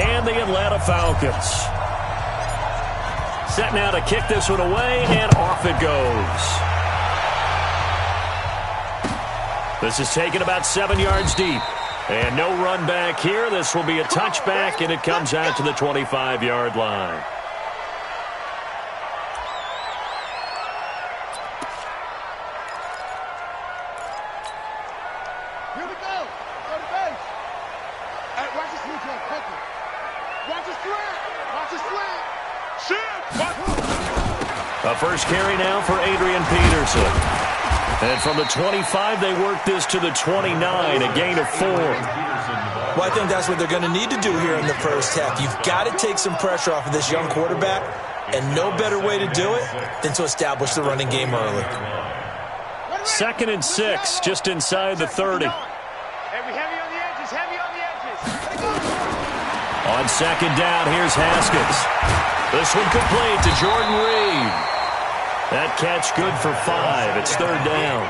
and the Atlanta Falcons. Set now to kick this one away, and off it goes. This is taken about 7 yards deep. And no run back here. This will be a touchback, and it comes out to the 25-yard line. Here we go. Go to base. Hey, watch the sweep play quickly. Watch the slant. Watch the slant. Shit. A first carry now for Adrian Peterson. And from the 25, they work this to the 29, a gain of 4. Well, I think that's what they're going to need to do here in the first half. You've got to take some pressure off of this young quarterback, and no better way to do it than to establish the running game early. 2nd and 6, just inside the 30. Heavy on the edges, heavy on the edges. On 2nd down, here's Haskins. This one complete to Jordan Reed. That catch good for 5. It's 3rd down.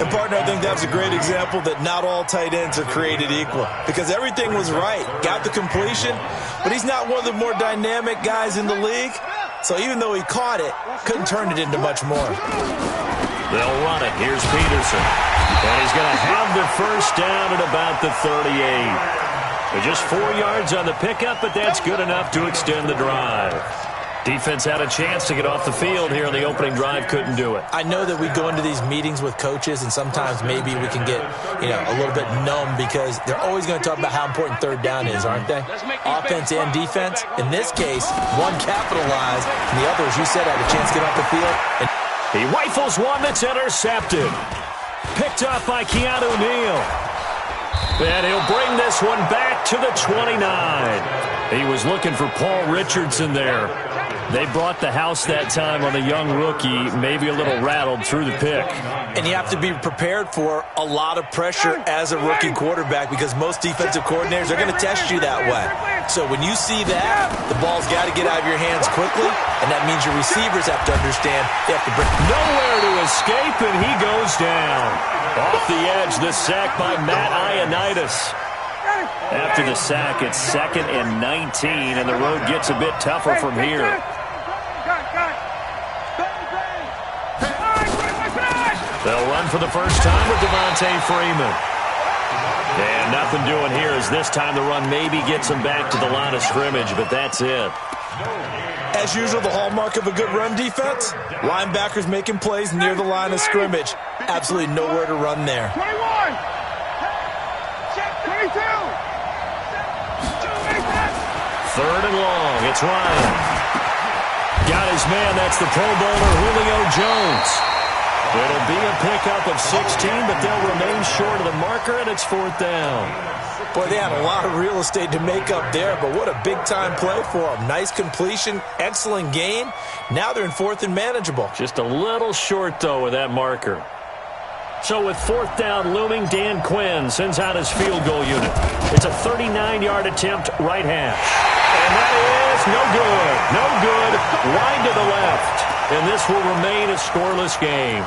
And, partner, I think that's a great example that not all tight ends are created equal, because everything was right. Got the completion, but he's not one of the more dynamic guys in the league. So even though he caught it, couldn't turn it into much more. They'll run it. Here's Peterson. And he's going to have the first down at about the 38. So just 4 yards on the pickup, but that's good enough to extend the drive. Defense had a chance to get off the field here on the opening drive, couldn't do it. I know that we go into these meetings with coaches, and sometimes maybe we can get, a little bit numb because they're always going to talk about how important 3rd down is, aren't they? Offense and defense. In this case, one capitalized, and the other, as you said, had a chance to get off the field. And he rifles one that's intercepted. Picked up by Keanu Neal. And he'll bring this one back to the 29. He was looking for Paul Richardson there. They brought the house that time on the young rookie, maybe a little rattled through the pick. And you have to be prepared for a lot of pressure as a rookie quarterback because most defensive coordinators are going to test you that way. So when you see that, the ball's got to get out of your hands quickly, and that means your receivers have to understand they have to bring nowhere to escape, and he goes down. Off the edge, the sack by Matt Ioannidis. After the sack, it's 2nd and 19, and the road gets a bit tougher from here. They'll run for the first time with Devontae Freeman. And nothing doing here as this time the run maybe gets them back to the line of scrimmage, but that's it. As usual, the hallmark of a good run defense, linebackers making plays near the line of scrimmage. Absolutely nowhere to run there. 21. 22. 3rd and long. It's Ryan. Got his man. That's the Pro Bowler Julio Jones. It'll be a pickup of 16, but they'll remain short of the marker, and it's 4th down. Boy, they had a lot of real estate to make up there, but what a big-time play for them. Nice completion, excellent gain. Now they're in 4th and manageable. Just a little short, though, with that marker. So with 4th down looming, Dan Quinn sends out his field goal unit. It's a 39-yard attempt, right hash. And that is no good. No good. Wide to the left. And this will remain a scoreless game.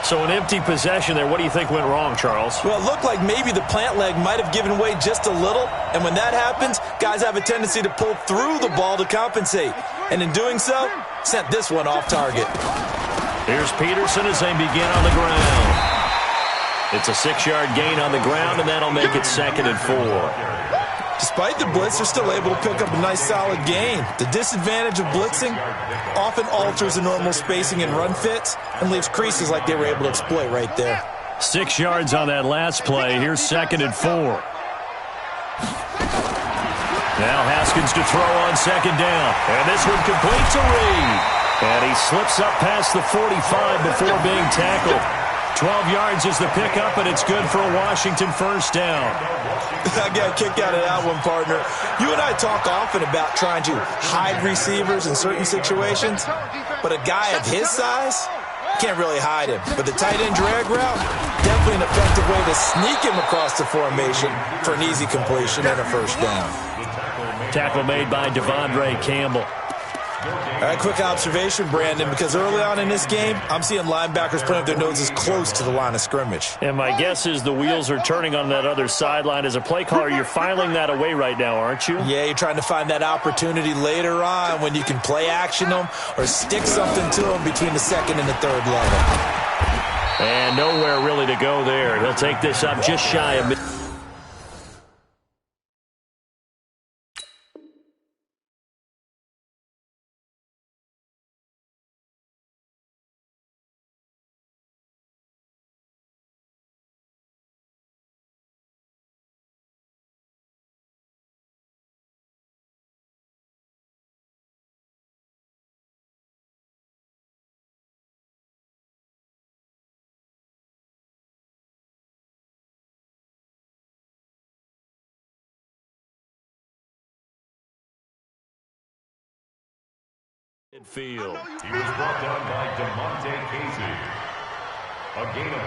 So an empty possession there. What do you think went wrong, Charles? Well, it looked like maybe the plant leg might have given way just a little. And when that happens, guys have a tendency to pull through the ball to compensate. And in doing so, sent this one off target. Here's Peterson as they begin on the ground. It's a 6-yard gain on the ground, and that'll make it 2nd and 4. Despite the blitz, they're still able to pick up a nice solid gain. The disadvantage of blitzing often alters the normal spacing and run fits and leaves creases like they were able to exploit right there. 6 yards on that last play. Here's 2nd and 4. Now Haskins to throw on 2nd down. And this one complete to Reed. And he slips up past the 45 before being tackled. 12 yards is the pickup, and it's good for a Washington first down. I got a kick out of that one, partner. You and I talk often about trying to hide receivers in certain situations, but a guy of his size can't really hide him. But the tight end drag route, definitely an effective way to sneak him across the formation for an easy completion and a first down. Tackle made by Devondre Campbell. All right, quick observation, Brandon, because early on in this game, I'm seeing linebackers putting up their noses close to the line of scrimmage. And my guess is the wheels are turning on that other sideline. As a play caller, you're filing that away right now, aren't you? Yeah, you're trying to find that opportunity later on when you can play action them or stick something to them between the second and the third level. And nowhere really to go there. He'll take this up just shy of mid. Field. He was brought down by DeMonte Casey. A gain of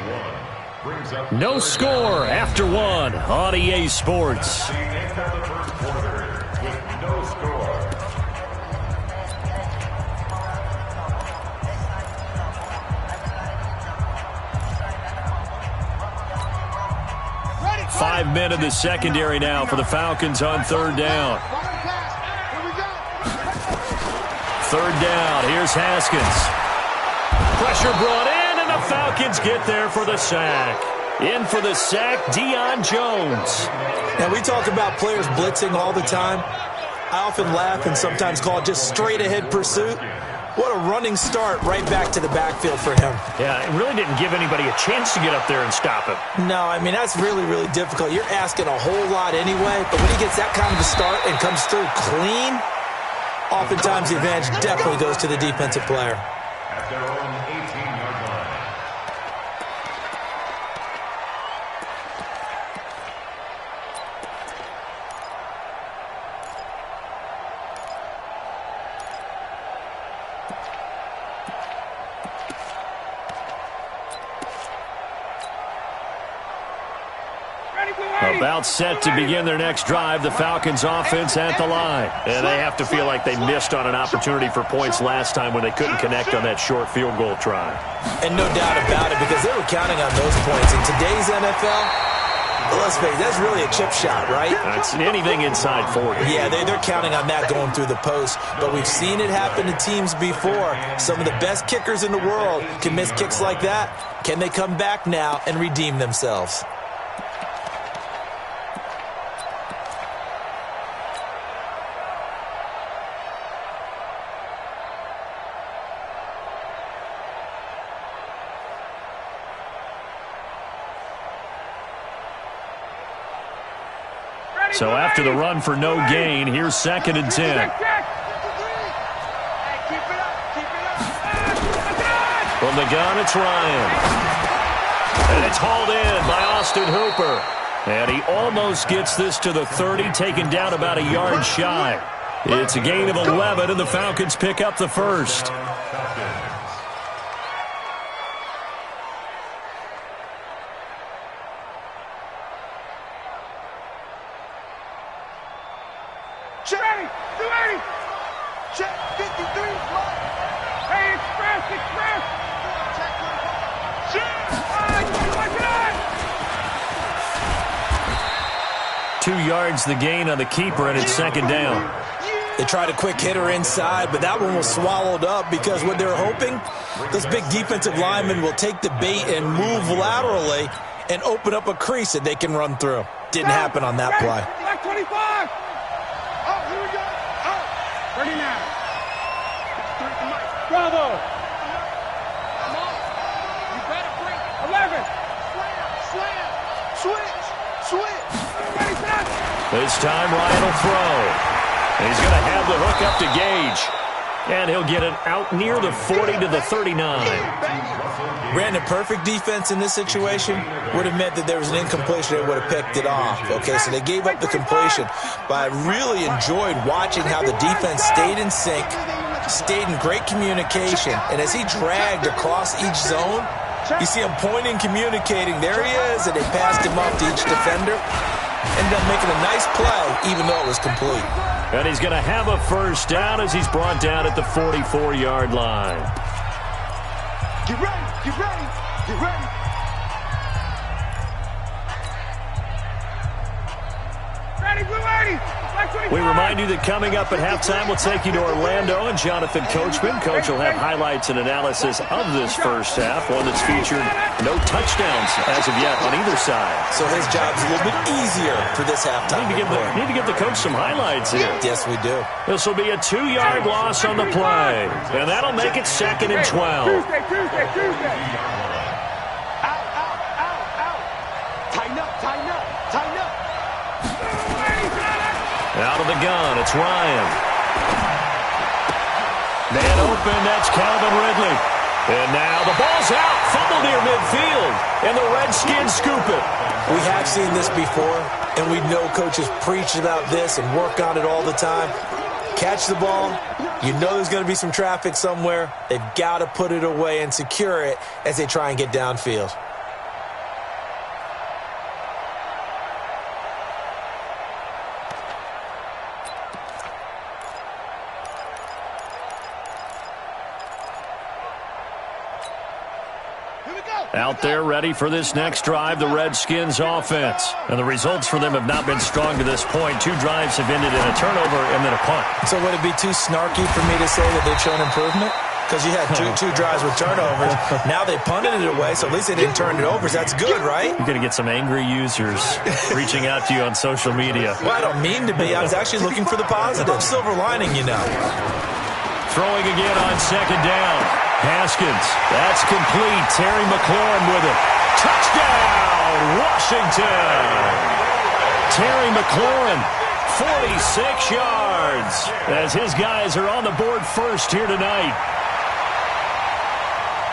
1 brings up no score after 1 on EA Sports. The end of the first quarter with no score. Ready, 5 men in the secondary now for the Falcons on third down. Here we go. Third down, here's Haskins. Pressure brought in, and the Falcons get there for the sack. In for the sack, Deion Jones. Now, we talk about players blitzing all the time. I often laugh and sometimes call it just straight-ahead pursuit. What a running start right back to the backfield for him. Yeah, it really didn't give anybody a chance to get up there and stop him. No, I mean, that's really, really difficult. You're asking a whole lot anyway, but when he gets that kind of a start and comes through clean, oftentimes the advantage definitely goes to the defensive player. At their own 18-yard line. About set to begin their next drive, the Falcons offense at the line. And they have to feel like they missed on an opportunity for points last time when they couldn't connect on that short field goal try. And no doubt about it, because they were counting on those points. In today's NFL, let's face it, that's really a chip shot, right? That's anything inside 40. Yeah, they're counting on that going through the post. But we've seen it happen to teams before. Some of the best kickers in the world can miss kicks like that. Can they come back now and redeem themselves? So after the run for no gain, here's 2nd and 10. From the gun, it's Ryan. And it's hauled in by Austin Hooper. And he almost gets this to the 30, taken down about a yard shy. It's a gain of 11, and the Falcons pick up the first. Check 280. Check 53. Hey, express. Check 2 yards the gain on the keeper, and it's 2nd down. They tried a quick hitter inside, but that one was swallowed up because what they're hoping, those big defensive linemen will take the bait and move laterally and open up a crease that they can run through. Didn't happen on that play. Black 25. Oh, here we go. Oh, 39. Bravo. You better bring 11. Slam. Switch. This time Ryan will throw. And he's going to have the hook up to Gage. And he'll get it out near the 40 to the 39. Brandon, perfect defense in this situation would have meant that there was an incompletion. They would have picked it off. Okay, so they gave up the completion. But I really enjoyed watching how the defense stayed in sync, stayed in great communication. And as he dragged across each zone, you see him pointing, communicating. There he is, and they passed him off to each defender. Ended up making a nice play, even though it was complete. And he's going to have a first down as he's brought down at the 44-yard line. Get ready, get ready, get ready. Ready, we're ready. We remind you that coming up at halftime, we'll take you to Orlando and Jonathan Coachman. Coach will have highlights and analysis of this first half, one that's featured no touchdowns as of yet on either side. So his job's a little bit easier for this halftime. Need to give the coach some highlights here. Yes, we do. This will be a 2-yard loss on the play, and that'll make it 2nd and 12. Tuesday. Out. Tighten up. Out of the gun, it's Ryan. Man open, that's Calvin Ridley. And now the ball's out, fumbled near midfield, and the Redskins scoop it. We have seen this before, and we know coaches preach about this and work on it all the time. Catch the ball, you know there's going to be some traffic somewhere. They've got to put it away and secure it as they try and get downfield. Out there ready for this next drive, the Redskins offense. And the results for them have not been strong to this point. 2 drives have ended in a turnover and then a punt. So would it be too snarky for me to say that they've shown improvement? Because you had two drives with turnovers. Now they punted it away, so at least they didn't turn it over. That's good, right? You're going to get some angry users reaching out to you on social media. Well, I don't mean to be. I was actually looking for the positive. Silver lining, you know. Throwing again on 2nd down. Haskins, that's complete. Terry McLaurin with it. Touchdown, Washington. Terry McLaurin, 46 yards, as his guys are on the board first here tonight.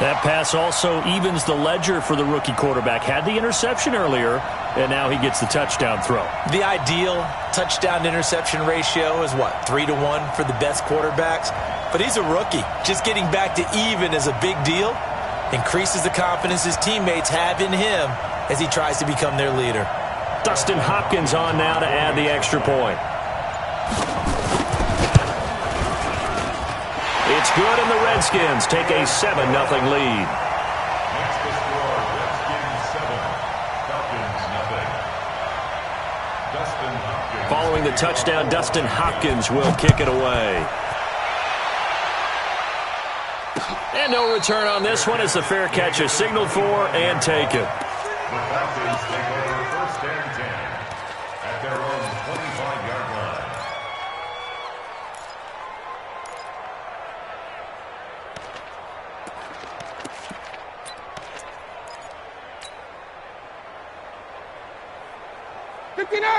That pass also evens the ledger for the rookie quarterback. Had the interception earlier, and now he gets the touchdown throw. The ideal touchdown-interception ratio is, what, 3-to-1 for the best quarterbacks? But he's a rookie. Just getting back to even is a big deal. Increases the confidence his teammates have in him as he tries to become their leader. Dustin Hopkins on now to add the extra point. It's good, and the Redskins take a 7-0 lead. Next to score, Redskins 7, Falcons 0. Dustin Hopkins. Following the touchdown, Dustin Hopkins will kick it away. And no return on this one as the fair catch is signaled for and taken. The Falcons take over 1st and 10 at their own 25-yard line.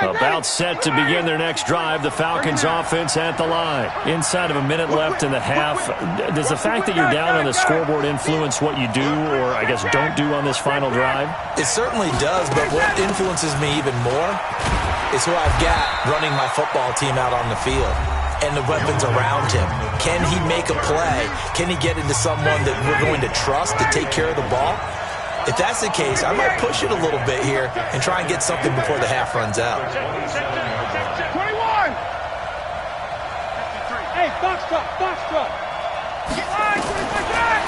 About set to begin their next drive, the Falcons offense at the line. Inside of a minute left in the half. Does the fact that you're down on the scoreboard influence what you do, or I guess don't do on this final drive? It certainly does, but what influences me even more is who I've got running my football team out on the field and the weapons around him. Can he make a play? Can he get into someone that we're going to trust to take care of the ball? If that's the case, I might push it a little bit here and try and get something before the half runs out. 21! Hey, box truck.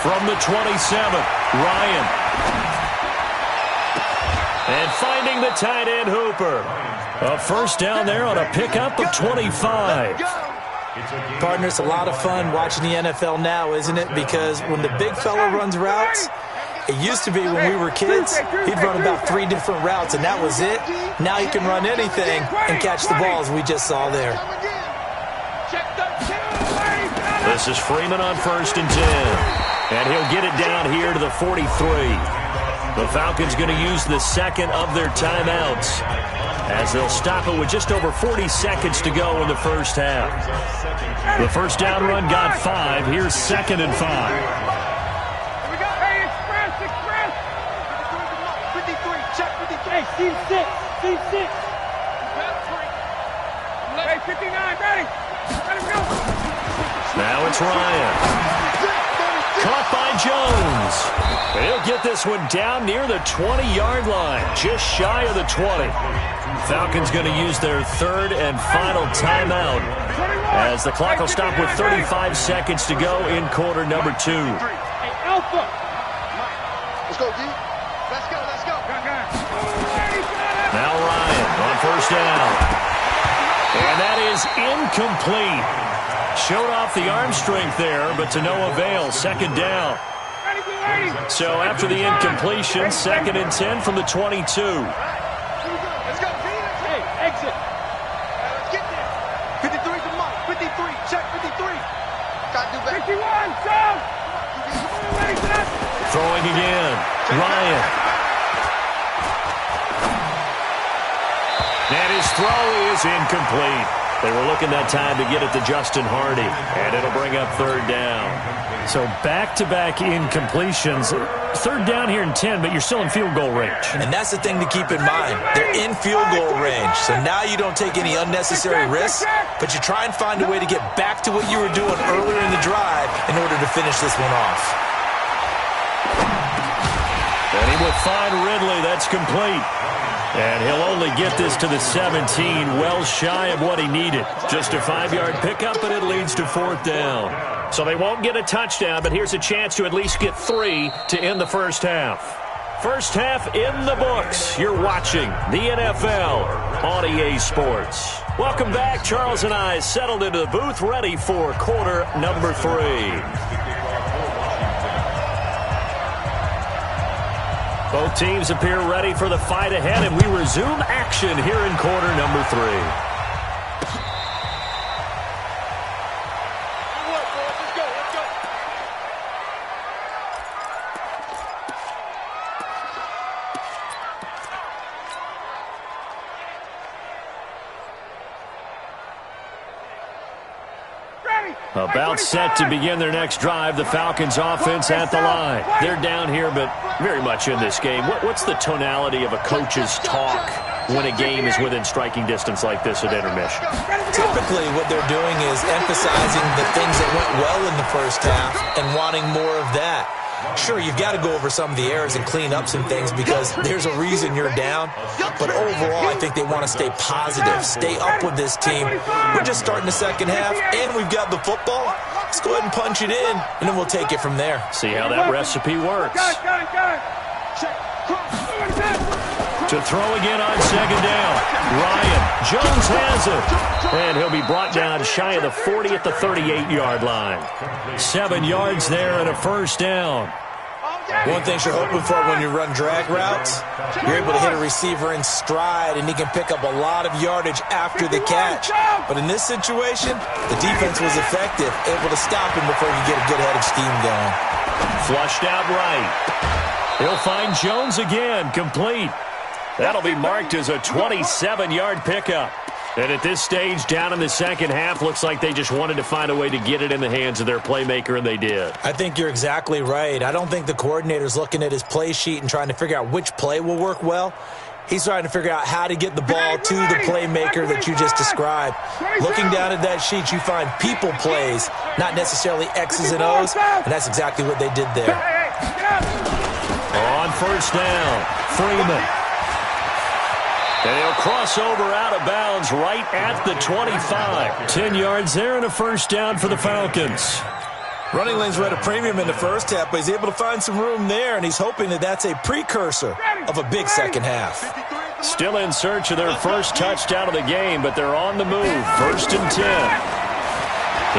From the 27, Ryan. And finding the tight end Hooper. A first down there on a pickup of 25. Partner, it's a lot of fun watching the NFL now, isn't it? Because when the big fella runs routes, it used to be when we were kids, he'd run about 3 different routes, and that was it. Now he can run anything and catch the balls we just saw there. This is Freeman on 1st and 10. And he'll get it down here to the 43. The Falcons going to use the second of their timeouts as they'll stop it with just over 40 seconds to go in the first half. The first down run got 5. Here's 2nd and 5. Hey, team 6. Hey, 59, ready. Let him go. Now it's Ryan. caught by Jones. He'll get this one down near the 20-yard line, just shy of the 20. Falcons going to use their third and final timeout as the clock will stop with 35 seconds to go in quarter number 2. Hey, Alpha. Let's go, D. Let's go, let's go. Now Ryan on first down. And that is incomplete. Showed off the arm strength there, but to no avail. Second down. So after the incompletion, 2nd and 10 from the 22. Let's go, D. Hey, exit. Let's get there. 53 to Mike. 53. Check 53. Gotta do better. 51, Sam. Throwing again. Ryan. And his throw is incomplete. They were looking that time to get it to Justin Hardy, and it'll bring up third down. So back-to-back incompletions. Third down here in 10, but you're still in field goal range. And that's the thing to keep in mind. They're in field goal range, so now you don't take any unnecessary risks, but you try and find a way to get back to what you were doing earlier in the drive in order to finish this one off. And he will find Ridley. That's complete. And he'll only get this to the 17, well shy of what he needed. Just a 5-yard pickup, and it leads to fourth down. So they won't get a touchdown, but here's a chance to at least get 3 to end the first half. First half in the books. You're watching the NFL on EA Sports. Welcome back. Charles and I settled into the booth, ready for quarter number 3. Both teams appear ready for the fight ahead, and we resume action here in quarter number 3. About set to begin their next drive, the Falcons offense at the line. They're down here, but very much in this game. What's the tonality of a coach's talk when a game is within striking distance like this at intermission? Typically, what they're doing is emphasizing the things that went well in the first half and wanting more of that. Sure, you've got to go over some of the errors and clean up some things because there's a reason you're down. But overall, I think they want to stay positive, stay up with this team. We're just starting the second half, and we've got the football. Let's go ahead and punch it in, and then we'll take it from there. See how that recipe works. To throw again on second down. Ryan. Jones has it. And he'll be brought down shy of the 40 at the 38-yard line. 7 yards there and a first down. One thing you're hoping for when you run drag routes, you're able to hit a receiver in stride, and he can pick up a lot of yardage after the catch. But in this situation, the defense was effective, able to stop him before you get a good head of steam going. Flushed out right. He'll find Jones again, complete. That'll be marked as a 27-yard pickup. And at this stage, down in the second half, looks like they just wanted to find a way to get it in the hands of their playmaker, and they did. I think you're exactly right. I don't think the coordinator's looking at his play sheet and trying to figure out which play will work well. He's trying to figure out how to get the ball to the playmaker that you just described. Looking down at that sheet, you find people plays, not necessarily X's and O's, and that's exactly what they did there. On first down, Freeman. And he'll cross over out of bounds right at the 25. 10 yards there and a first down for the Falcons. Running lanes were at a premium in the first half, but he's able to find some room there, and he's hoping that that's a precursor of a big second half. Still in search of their first touchdown of the game, but they're on the move. First and 10.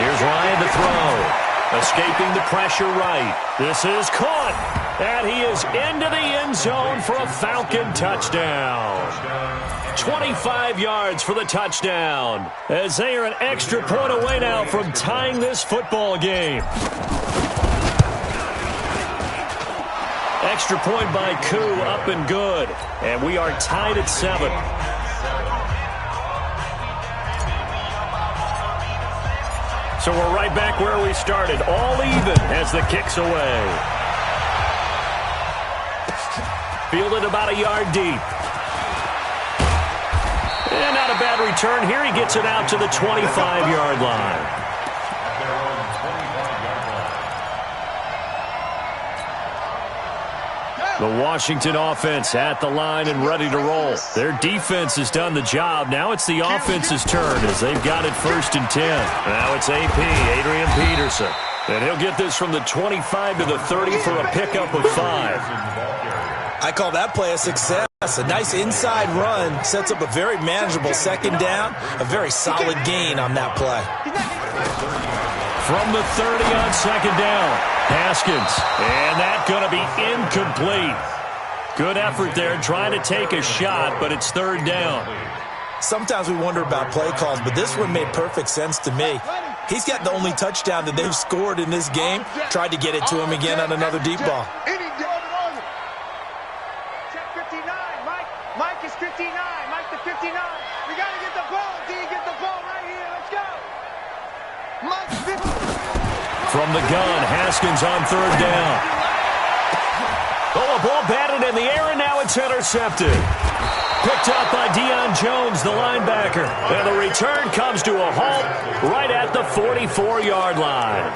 Here's Ryan to throw. Escaping the pressure right. This is caught. And he is into the end zone for a Falcon touchdown. 25 yards for the touchdown, as they are an extra point away now from tying this football game. Extra point by Koo, up and good. And we are tied at 7. So we're right back where we started, all even as the kick's away. Fielded about a yard deep. And not a bad return here. He gets it out to the 25-yard line. The Washington offense at the line and ready to roll. Their defense has done the job. Now it's the offense's turn as they've got it 1st and 10. Now it's AP, Adrian Peterson. And he'll get this from the 25 to the 30 for a pickup of 5. I call that play a success. A nice inside run sets up a very manageable 2nd down. A very solid gain on that play. From the 30 on 2nd down, Haskins. And that's going to be incomplete. Good effort there trying to take a shot, but it's 3rd down. Sometimes we wonder about play calls, but this one made perfect sense to me. He's got the only touchdown that they've scored in this game. Tried to get it to him again on another deep ball. Check 59. Mike is 59. Mike to 59. We got to get the ball. D, get the ball right here. Let's go. Mike 50. From the gun, Haskins on 3rd down. Oh, a ball batted in the air, and now it's intercepted. Picked up by Deion Jones, the linebacker. And the return comes to a halt right at the 44-yard line.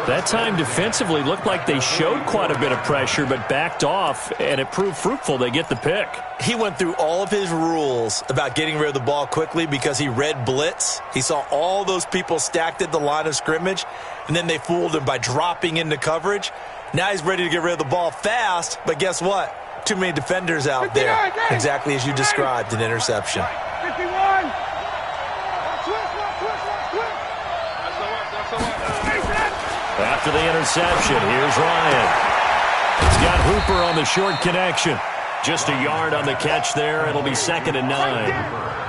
That time defensively looked like they showed quite a bit of pressure but backed off, and it proved fruitful. They get the pick. He went through all of his rules about getting rid of the ball quickly because he read blitz. He saw all those people stacked at the line of scrimmage, and then they fooled him by dropping into coverage. Now he's ready to get rid of the ball fast, but guess what? Too many defenders out there. Exactly as you described, an interception. 51. After the interception, here's Ryan. He's got Hooper on the short connection. Just a yard on the catch there. It'll be 2nd and 9.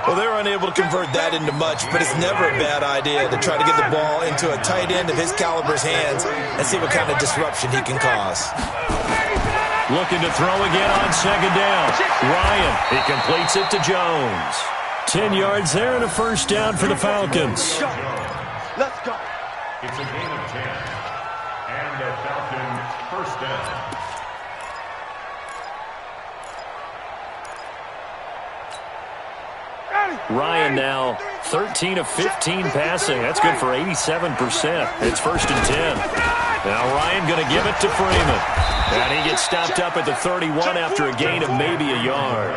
Well, they were unable to convert that into much, but it's never a bad idea to try to get the ball into a tight end of his caliber's hands and see what kind of disruption he can cause. Looking to throw again on 2nd down. Ryan, he completes it to Jones. 10 yards there and a 1st down for the Falcons. Let's go. It's a gain of 10. And the Falcons 1st down. Ryan now 13 of 15 passing. That's good for 87%. It's 1st and 10. Now Ryan going to give it to Freeman. And he gets stopped up at the 31 after a gain of maybe a yard.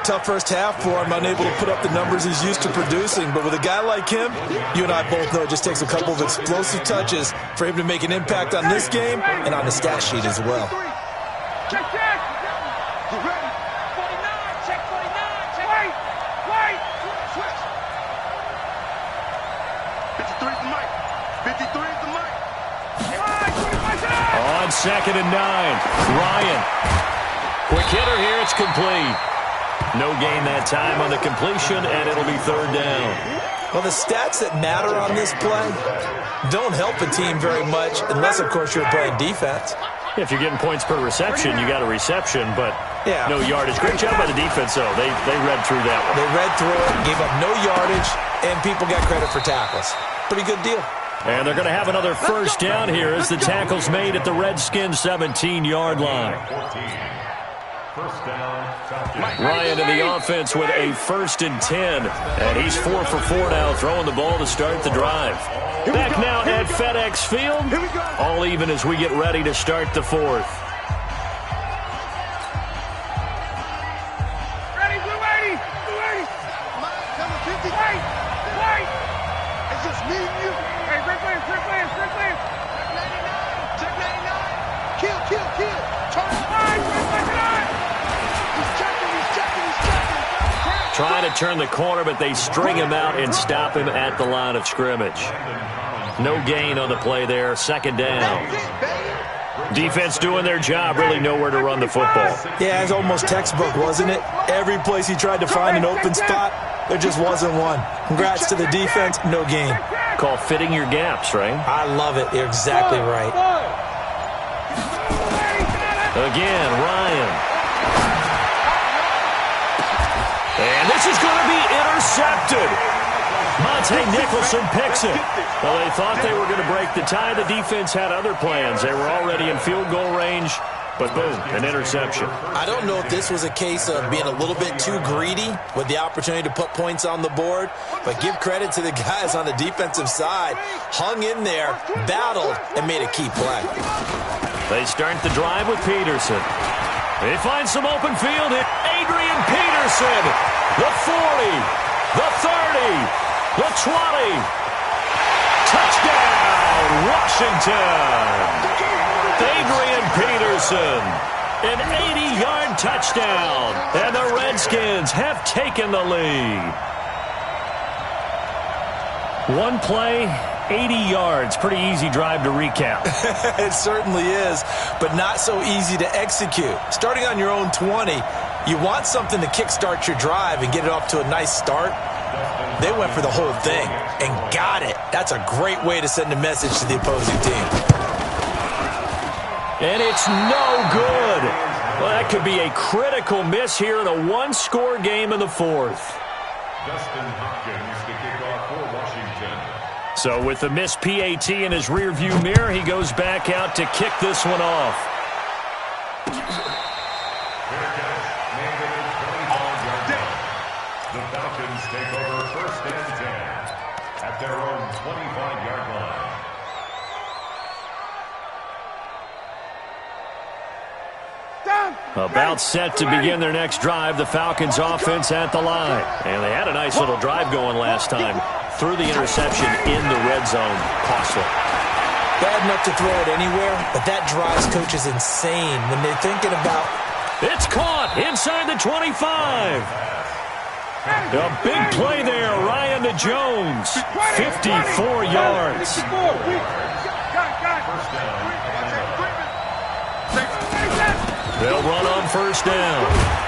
Tough first half for him, unable to put up the numbers he's used to producing. But with a guy like him, you and I both know it just takes a couple of explosive touches for him to make an impact on this game and on the stat sheet as well. Check. You ready? 49. Check 49. Check. Wait. Switch. 53 is the mic. 53 is the mic. On 2nd and 9, Ryan. Quick hitter here, it's complete. No gain that time on the completion, and it'll be 3rd down. Well, the stats that matter on this play don't help a team very much unless, of course, you're playing defense. If you're getting points per reception, you got a reception, but no yardage. Great job by the defense, though. They read through that one. They read through it, gave up no yardage, and people got credit for tackles. Pretty good deal. And they're going to have another 1st down here as the tackle's made at the Redskins' 17-yard line. 1st down, Falcons. Ryan in the offense with a 1st and 10. And he's 4 for 4 now, throwing the ball to start the drive. Back now at FedEx Field. All even as we get ready to start the 4th. Ready, we're ready. Mike, number 50. Wait. It's just me and you. Hey, Rick Williams. Check 99. Kill. Turn. Trying to turn the corner, but they string him out and stop him at the line of scrimmage. No gain on the play there. 2nd down. Defense doing their job, really nowhere to run the football. Yeah, it's almost textbook, wasn't it? Every place he tried to find an open spot, there just wasn't one. Congrats to the defense, no gain. Call fitting your gaps, right? I love it. You're exactly right. Again, Ryan. And this is going to be intercepted. Monte Nicholson picks it. Well, they thought they were going to break the tie. The defense had other plans. They were already in field goal range, but boom, an interception. I don't know if this was a case of being a little bit too greedy with the opportunity to put points on the board, but give credit to the guys on the defensive side. Hung in there, battled, and made a key play. They start the drive with Peterson. They find some open field here. Adrian Peterson, the 40, the 30, the 20. Touchdown, Washington. Adrian Peterson, an 80-yard touchdown. And the Redskins have taken the lead. One play, 80 yards. Pretty easy drive to recap. It certainly is, but not so easy to execute. Starting on your own 20, you want something to kickstart your drive and get it off to a nice start. They went for the whole thing and got it. That's a great way to send a message to the opposing team. And it's no good. Well, that could be a critical miss here in a one-score game in the fourth. Dustin Hopkins to kick off for Washington. So with the missed PAT in his rearview mirror, he goes back out to kick this one off. Fair catch, made at the 25-yard line. The Falcons take over first and 10 at their own 25-yard line. About set to begin their next drive, the Falcons offense at the line. And they had a nice little drive going last time. Threw the interception in the red zone. Costly. Bad enough to throw it anywhere, but that drives coaches insane when they're thinking about... It's caught inside the 25. A big play there, Ryan to Jones. 54 yards. They'll run on first down.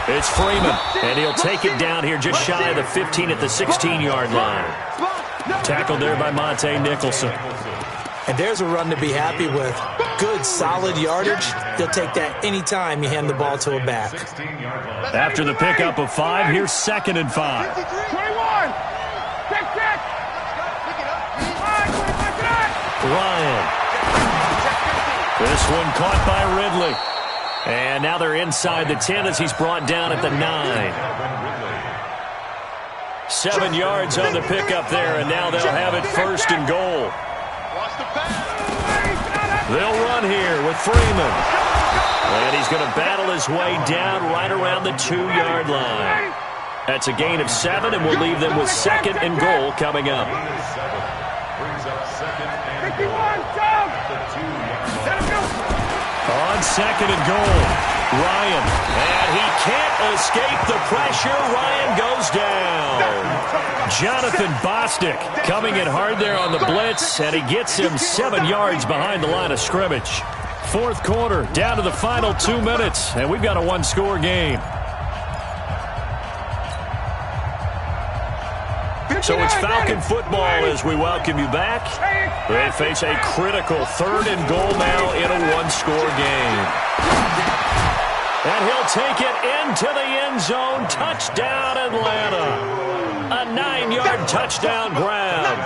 It's Freeman, and he'll take it down here just shy of the 15 at the 16-yard line. Tackled there by Monte Nicholson. And there's a run to be happy with. Good, solid yardage. They'll take that anytime you hand the ball to a back. After the pickup of 5, here's 2nd and 5. 21. Ryan. This one caught by Ridley. And now they're inside the 10 as he's brought down at the 9. 7 yards on the pickup there, and now they'll have it first and goal. They'll run here with Freeman. And he's going to battle his way down right around the 2-yard line. That's a gain of 7, and we'll leave them with 2nd and goal coming up. Brings up 2nd and goal at the 2-yard line. On 2nd and goal, Ryan. And he can't escape the pressure. Ryan goes down. Jonathan Bostic coming in hard there on the blitz, and he gets him 7 yards behind the line of scrimmage. Fourth quarter, down to the final 2 minutes, and we've got a one-score game. So it's Falcon football as we welcome you back. They face a critical 3rd and goal now in a one-score game. And he'll take it into the end zone. Touchdown, Atlanta. A 9-yard touchdown grab.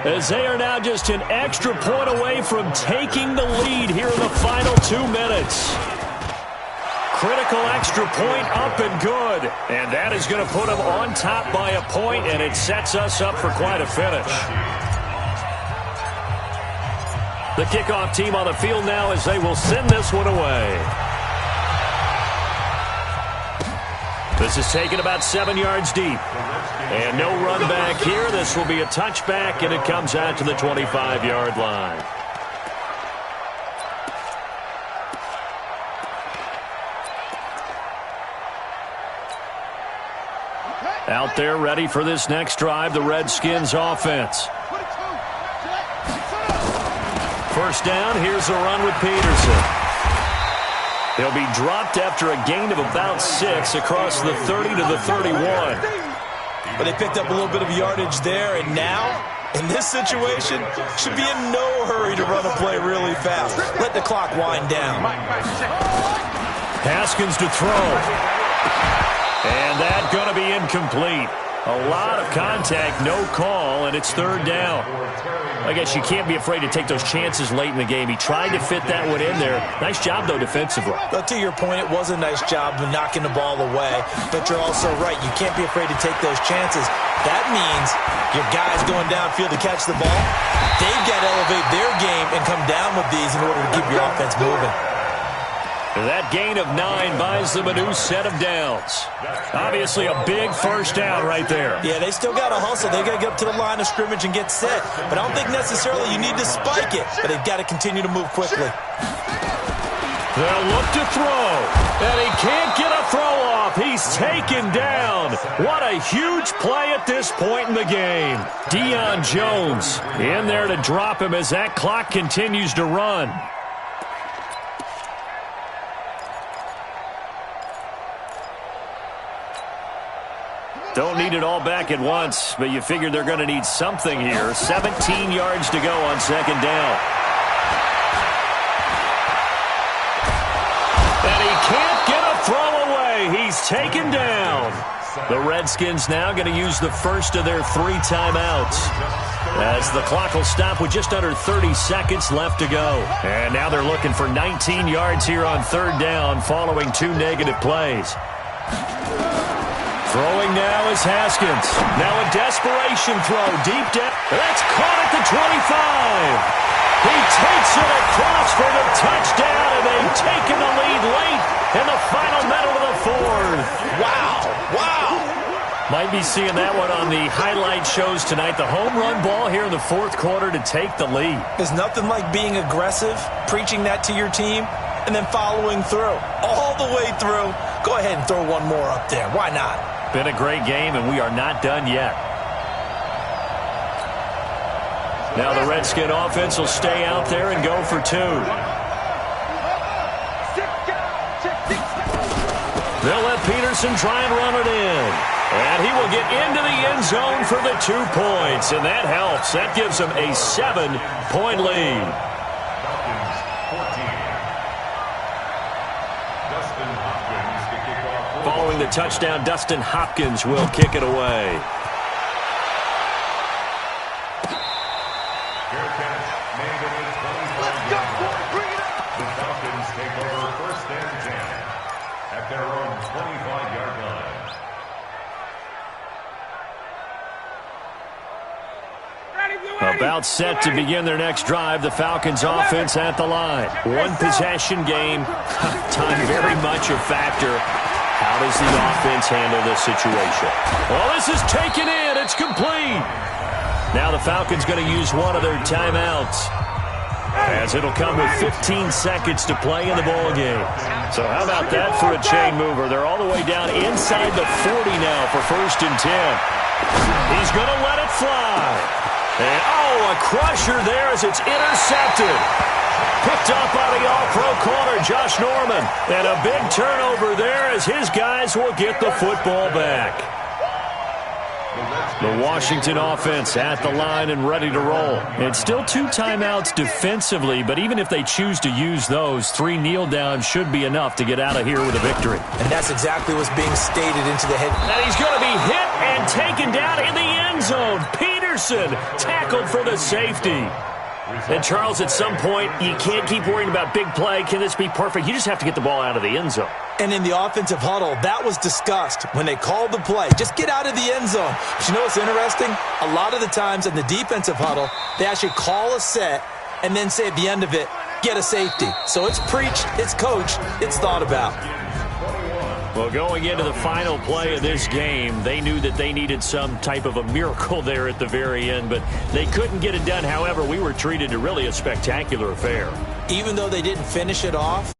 As they are now just an extra point away from taking the lead here in the final 2 minutes. Critical extra point up and good. And that is going to put them on top by a point, and it sets us up for quite a finish. The kickoff team on the field now as they will send this one away. This is taken about 7 yards deep. And no run back here. This will be a touchback, and it comes out to the 25-yard line. Out there ready for this next drive, the Redskins offense. First down, here's a run with Peterson. He'll be dropped after a gain of about 6 across the 30 to the 31. But they picked up a little bit of yardage there, and now, in this situation, should be in no hurry to run a play really fast. Let the clock wind down. Haskins to throw. And that's going to be incomplete. A lot of contact, no call, and it's 3rd down. I guess you can't be afraid to take those chances late in the game. He tried to fit that one in there. Nice job, though, defensively. But to your point, it was a nice job of knocking the ball away. But you're also right. You can't be afraid to take those chances. That means your guys going downfield to catch the ball, they've got to elevate their game and come down with these in order to keep your offense moving. That gain of 9 buys them a new set of downs. Obviously a big first down right there. Yeah, they still got to hustle. They got to get up to the line of scrimmage and get set. But I don't think necessarily you need to spike it. But they've got to continue to move quickly. They'll look to throw. And he can't get a throw off. He's taken down. What a huge play at this point in the game. Deion Jones in there to drop him as that clock continues to run. Don't need it all back at once, but you figure they're going to need something here. 17 yards to go on second down. And he can't get a throw away. He's taken down. The Redskins now going to use the first of their 3 timeouts, as the clock will stop with just under 30 seconds left to go. And now they're looking for 19 yards here on third down following 2 negative plays. Throwing now is Haskins. Now a desperation throw deep down. That's caught at the 25. He takes it across for the touchdown, and they've taken the lead late in the final minute of the fourth. Wow. Might be seeing that one on the highlight shows tonight. The home run ball here in the fourth quarter to take the lead. There's nothing like being aggressive, preaching that to your team, and then following through. All the way through. Go ahead and throw one more up there. Why not? Been a great game, and we are not done yet. Now the Redskin offense will stay out there and go for 2. They'll let Peterson try and run it in. And he will get into the end zone for the 2 points, and that helps. That gives them a 7-point lead. Following the touchdown, Dustin Hopkins will kick it away. The Falcons take over first and 10 at their own 25-yard line. About set to begin their next drive. The Falcons offense at the line. 1 possession game. Time very much a factor. How does the offense handle this situation? Well, this is taken in. It's complete. Now the Falcons going to use one of their timeouts, as it'll come with 15 seconds to play in the ball game. So how about that for a chain mover? They're all the way down inside the 40 now for first and 10. He's going to let it fly. And, a crusher there as it's intercepted. Picked up by the all-pro corner, Josh Norman. And a big turnover there as his guys will get the football back. The Washington offense at the line and ready to roll. It's still 2 timeouts defensively, but even if they choose to use those, 3 kneel downs should be enough to get out of here with a victory. And that's exactly what's being stated into the head. And he's going to be hit and taken down in the end zone. Peterson tackled for the safety. And, Charles, at some point, you can't keep worrying about big play. Can this be perfect? You just have to get the ball out of the end zone. And in the offensive huddle, that was discussed when they called the play. Just get out of the end zone. But you know what's interesting? A lot of the times in the defensive huddle, they actually call a set and then say at the end of it, get a safety. So it's preached, it's coached, it's thought about. Well, going into the final play of this game, they knew that they needed some type of a miracle there at the very end, but they couldn't get it done. However, we were treated to really a spectacular affair. Even though they didn't finish it off,